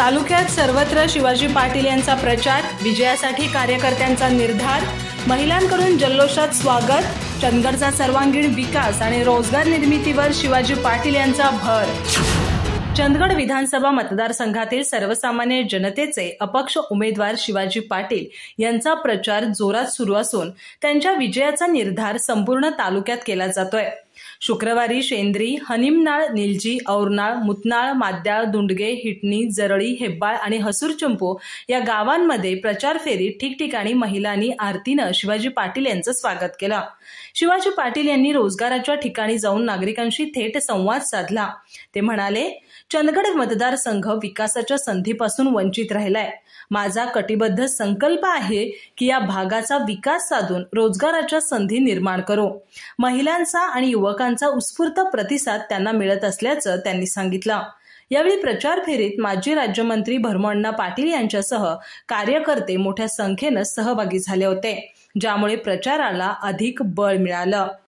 तालुक्यात सर्वत्र शिवाजी पाटील यांचा प्रचार, विजयासाठी कार्यकर्त्यांचा निर्धार, महिलांकडून जल्लोषात स्वागत, चंदगडचा सर्वांगीण विकास आणि रोजगार निर्मितीवर शिवाजी पाटील यांचा भर। चंदगड विधानसभा मतदारसंघातील सर्वसामान्य जनतेचे अपक्ष उमेदवार शिवाजी पाटील यांचा प्रचार जोरात सुरू असून त्यांच्या विजयाचा निर्धार संपूर्ण तालुक्यात केला जातोय। शुक्रवारी शेंद्री, हनिमनाळ, निलजी, औरनाळ, मुतनाळ, माद्याळ, दुंडगे, हिटणी, जरळी, हेब्बाळ आणि हसूरचंपू या गावांमध्ये प्रचार फेरीत ठिकठिकाणी महिलांनी आरतीनं शिवाजी पाटील यांचं स्वागत केलं। शिवाजी पाटील यांनी रोजगाराच्या ठिकाणी जाऊन नागरिकांशी थेट संवाद साधला। ते म्हणाले, चंदगड मतदारसंघ विकासाच्या संधीपासून वंचित राहिलाय। माझा कटिबद्ध संकल्प आहे की या भागाचा विकास साधून रोजगाराच्या संधी निर्माण करू। महिलांचा आणि युवकांचा उत्स्फूर्त प्रतिसाद त्यांना मिळत असल्याचं त्यांनी सांगितलं। यावेळी प्रचार फेरीत माजी राज्यमंत्री भरमण्णा पाटील यांच्यासह कार्यकर्ते मोठ्या संख्येने सहभागी झाले होते, ज्यामुळे प्रचाराला अधिक बळ मिळालं।